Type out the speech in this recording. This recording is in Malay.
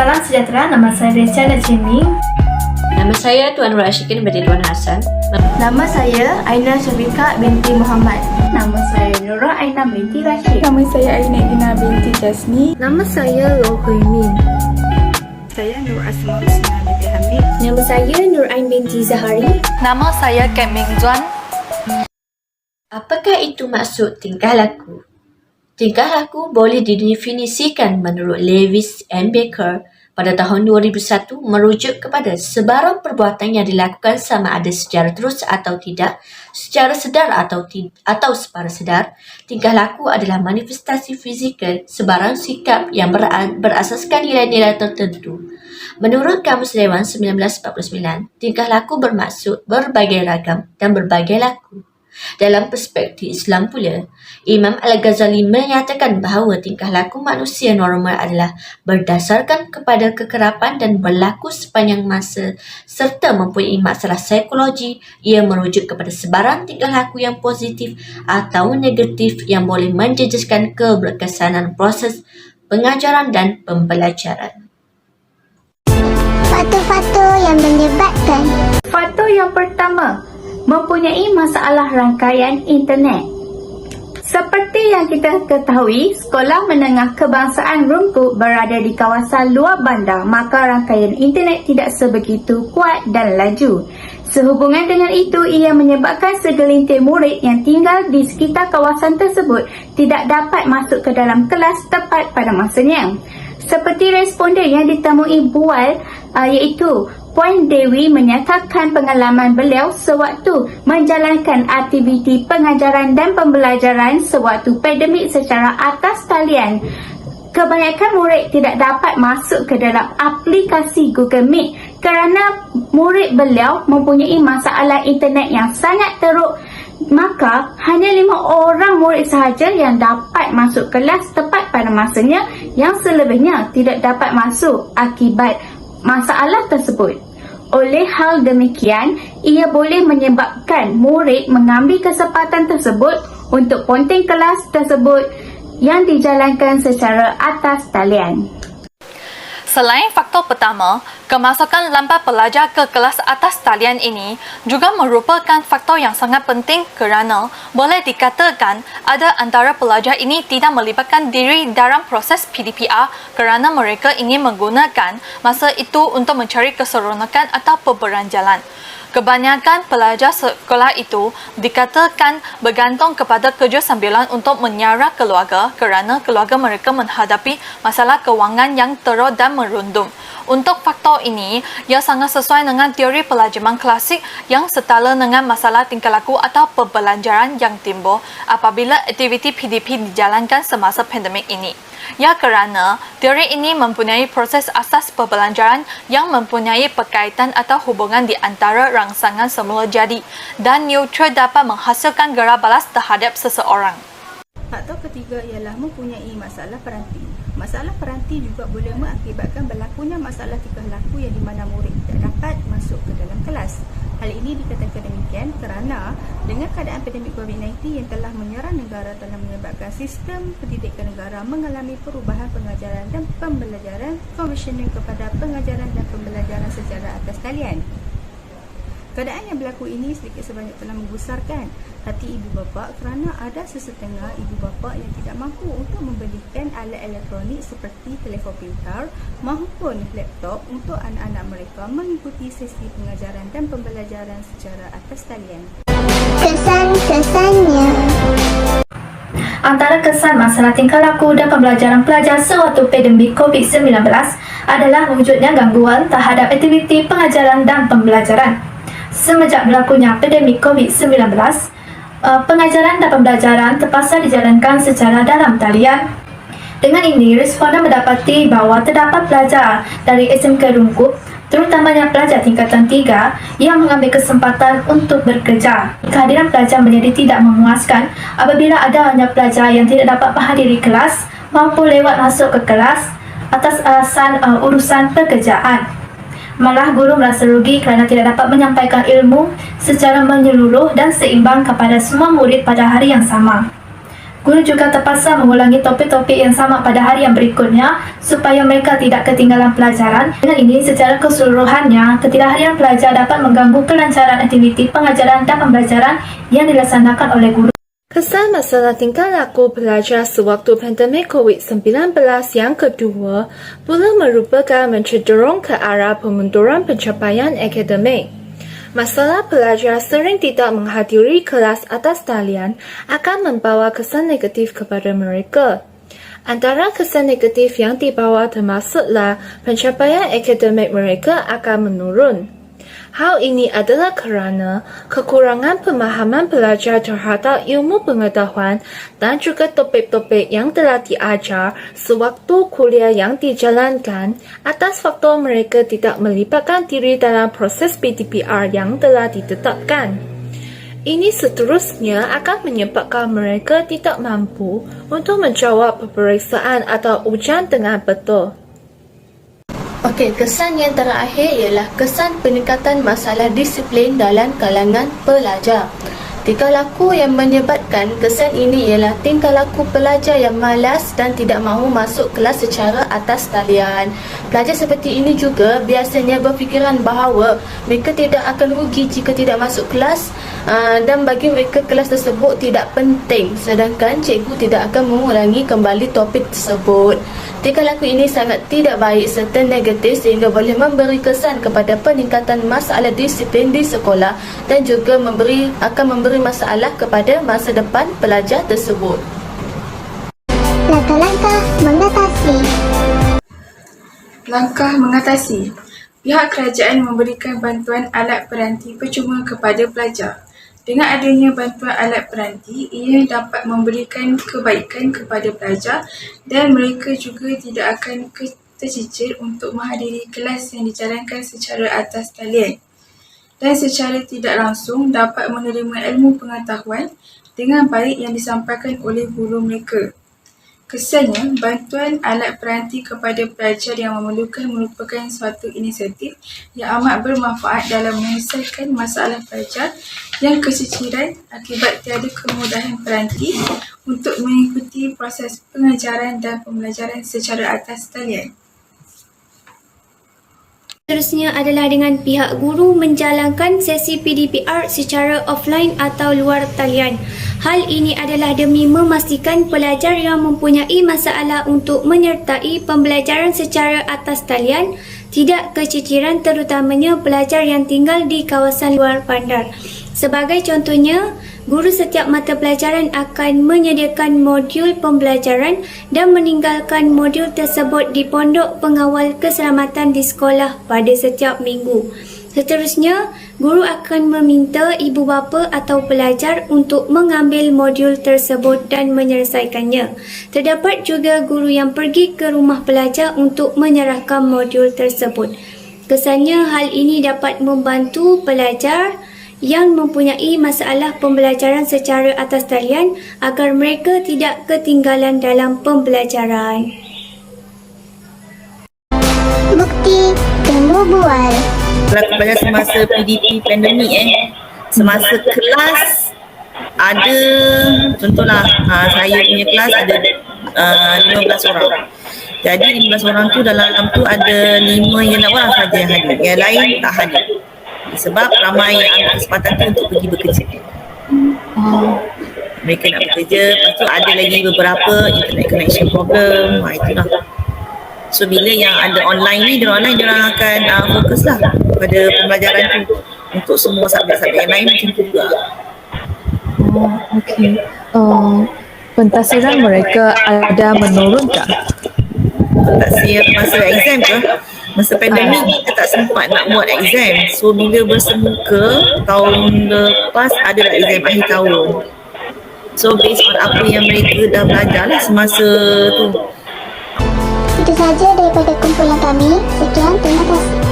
Salam sejahtera, nama saya Desya Najimi. Nama saya Tuan Nur Ashikin binti Tuan Hassan. Nama saya Aina Syafika binti Muhammad. Nama saya Nura Aina binti Rashid. Nama saya Aina Dina binti Jasni. Nama saya Loh Hui Min. Saya Nur Asma Husna binti Hamid. Nama saya Nur Ain binti Zahari. Nama saya Ken Ming Zuan. Apakah itu maksud tingkah laku? Tingkah laku boleh didefinisikan menurut Lewis and Baker pada tahun 2001 merujuk kepada sebarang perbuatan yang dilakukan sama ada secara terus atau tidak, secara sedar atau separa sedar. Tingkah laku adalah manifestasi fizikal sebarang sikap yang berasaskan nilai-nilai tertentu. Menurut Kamus Dewan 1949, tingkah laku bermaksud berbagai ragam dan berbagai laku. Dalam perspektif Islam pula, Imam Al-Ghazali menyatakan bahawa tingkah laku manusia normal adalah berdasarkan kepada kekerapan dan berlaku sepanjang masa serta mempunyai masalah psikologi. Ia merujuk kepada sebarang tingkah laku yang positif atau negatif yang boleh menjejaskan keberkesanan proses pengajaran dan pembelajaran. Faktor-faktor yang menyebabkan. Faktor yang pertama, mempunyai masalah rangkaian internet. Seperti yang kita ketahui, Sekolah Menengah Kebangsaan Rungkut berada di kawasan luar bandar, maka rangkaian internet tidak sebegitu kuat dan laju. Sehubungan dengan itu, ia menyebabkan segelintir murid yang tinggal di sekitar kawasan tersebut tidak dapat masuk ke dalam kelas tepat pada masanya. Seperti responden yang ditemui bual, iaitu Puan Dewi menyatakan pengalaman beliau sewaktu menjalankan aktiviti pengajaran dan pembelajaran sewaktu pandemik secara atas talian. Kebanyakan murid tidak dapat masuk ke dalam aplikasi Google Meet kerana murid beliau mempunyai masalah internet yang sangat teruk. Maka hanya 5 orang murid sahaja yang dapat masuk kelas tepat pada masanya, yang selebihnya tidak dapat masuk akibat masalah tersebut. Oleh hal demikian, ia boleh menyebabkan murid mengambil kesempatan tersebut untuk ponteng kelas tersebut yang dijalankan secara atas talian. Selain faktor pertama, kemasukan lambat pelajar ke kelas atas talian ini juga merupakan faktor yang sangat penting kerana boleh dikatakan ada antara pelajar ini tidak melibatkan diri dalam proses PDPR kerana mereka ingin menggunakan masa itu untuk mencari keseronokan atau pemberanjalan. Kebanyakan pelajar sekolah itu dikatakan bergantung kepada kerja sambilan untuk menyara keluarga kerana keluarga mereka menghadapi masalah kewangan yang teruk dan merundum. Untuk faktor ini, ia sangat sesuai dengan teori pelajaran klasik yang setara dengan masalah tingkah laku atau pembelajaran yang timbul apabila aktiviti PDP dijalankan semasa pandemik ini. Ya, kerana teori ini mempunyai proses asas pembelajaran yang mempunyai berkaitan atau hubungan di antara rangsangan semula jadi dan neutral dapat menghasilkan gerak balas terhadap seseorang. Faktor ketiga ialah mempunyai masalah peranti. Masalah peranti juga boleh mengakibatkan berlakunya masalah tingkah laku yang di mana murid tidak dapat masuk ke dalam kelas. Hal ini dikatakan demikian kerana dengan keadaan pandemik COVID-19 yang telah menyerang negara telah menyebabkan sistem pendidikan negara mengalami perubahan pengajaran dan pembelajaran konvensional kepada pengajaran dan pembelajaran secara atas talian. Keadaan yang berlaku ini sedikit sebanyak telah menggusarkan hati ibu bapa kerana ada sesetengah ibu bapa yang tidak mampu untuk membelikan alat elektronik seperti telefon pintar maupun laptop untuk anak-anak mereka mengikuti sesi pengajaran dan pembelajaran secara atas talian. Kesan-kesannya. Antara kesan masalah tingkah laku dan pembelajaran pelajar sewaktu pandemik COVID-19 adalah wujudnya gangguan terhadap aktiviti pengajaran dan pembelajaran. Semenjak berlakunya pandemik COVID-19, pengajaran dan pembelajaran terpaksa dijalankan secara dalam talian. Dengan ini, responden mendapati bahawa terdapat pelajar dari SMK Rungkut, terutamanya pelajar tingkatan 3 yang mengambil kesempatan untuk bekerja. Kehadiran pelajar menjadi tidak memuaskan apabila ada banyak pelajar yang tidak dapat menghadiri kelas maupun lewat masuk ke kelas atas alasan urusan pekerjaan. Malah guru merasa rugi kerana tidak dapat menyampaikan ilmu secara menyeluruh dan seimbang kepada semua murid pada hari yang sama. Guru juga terpaksa mengulangi topik-topik yang sama pada hari yang berikutnya supaya mereka tidak ketinggalan pelajaran. Dengan ini, secara keseluruhannya, ketidakhadiran pelajar dapat mengganggu kelancaran aktiviti pengajaran dan pembelajaran yang dilaksanakan oleh guru. Kesan masalah tingkah laku pelajar sewaktu pandemik COVID-19 yang kedua pula merupakan mencenderung ke arah pemunduran pencapaian akademik. Masalah pelajar sering tidak menghadiri kelas atas talian akan membawa kesan negatif kepada mereka. Antara kesan negatif yang dibawa termasuklah pencapaian akademik mereka akan menurun. Hal ini adalah kerana kekurangan pemahaman pelajar terhadap ilmu pengetahuan dan juga topik-topik yang telah diajar sewaktu kuliah yang dijalankan atas faktor mereka tidak melibatkan diri dalam proses PDPR yang telah ditetapkan. Ini seterusnya akan menyebabkan mereka tidak mampu untuk menjawab peperiksaan atau ujian dengan betul. Okey, kesan yang terakhir ialah kesan peningkatan masalah disiplin dalam kalangan pelajar. Tingkah laku yang menyebabkan kesan ini ialah tingkah laku pelajar yang malas dan tidak mahu masuk kelas secara atas talian. Pelajar seperti ini juga biasanya berfikiran bahawa mereka tidak akan rugi jika tidak masuk kelas dan bagi mereka kelas tersebut tidak penting, sedangkan cikgu tidak akan mengulangi kembali topik tersebut. Tingkah laku ini sangat tidak baik serta negatif sehingga boleh memberi kesan kepada peningkatan masalah disiplin di sekolah dan juga akan memberi masalah kepada masa depan pelajar tersebut. Langkah-langkah mengatasi. Langkah mengatasi. Pihak kerajaan memberikan bantuan alat peranti percuma kepada pelajar. Dengan adanya bantuan alat peranti, ia dapat memberikan kebaikan kepada pelajar dan mereka juga tidak akan tercicir untuk menghadiri kelas yang dijalankan secara atas talian dan secara tidak langsung dapat menerima ilmu pengetahuan dengan baik yang disampaikan oleh guru mereka. Kesannya, bantuan alat peranti kepada pelajar yang memerlukan merupakan suatu inisiatif yang amat bermanfaat dalam menyelesaikan masalah pelajar yang keciciran akibat tiada kemudahan peranti untuk mengikuti proses pengajaran dan pembelajaran secara atas talian. Seterusnya adalah dengan pihak guru menjalankan sesi PDPR secara offline atau luar talian. Hal ini adalah demi memastikan pelajar yang mempunyai masalah untuk menyertai pembelajaran secara atas talian tidak keciciran, terutamanya pelajar yang tinggal di kawasan luar bandar. Sebagai contohnya, guru setiap mata pelajaran akan menyediakan modul pembelajaran dan meninggalkan modul tersebut di pondok pengawal keselamatan di sekolah pada setiap minggu. Seterusnya, guru akan meminta ibu bapa atau pelajar untuk mengambil modul tersebut dan menyelesaikannya. Terdapat juga guru yang pergi ke rumah pelajar untuk menyerahkan modul tersebut. Kesannya, hal ini dapat membantu pelajar yang mempunyai masalah pembelajaran secara atas talian agar mereka tidak ketinggalan dalam pembelajaran. Bukti temu bual. Berlaku pada semasa PDP pandemik semasa kelas ada, contohlah saya punya kelas ada 15 orang. Jadi 15 orang tu dalam tu ada 5 orang saja yang hadir, yang lain tak hadir. Sebab ramai yang ambil kesempatan tu untuk pergi bekerja. Mereka nak bekerja, lepas tu ada lagi beberapa internet connection problem, itulah. So bila yang ada online ni, diorang akan fokus lah pada pembelajaran tu untuk semua subjek-subjek yang lain macam tu juga. Okey. Pentasiran mereka ada menurun tak? Pentasir masa exam ke? Masa pandemik kita tak sempat nak buat exam. So bila bersemuka tahun lepas adalah exam akhir tahun. So based on apa yang mereka dah belajar lah semasa tu. Itu saja daripada kumpulan kami. Sekian, terima kasih.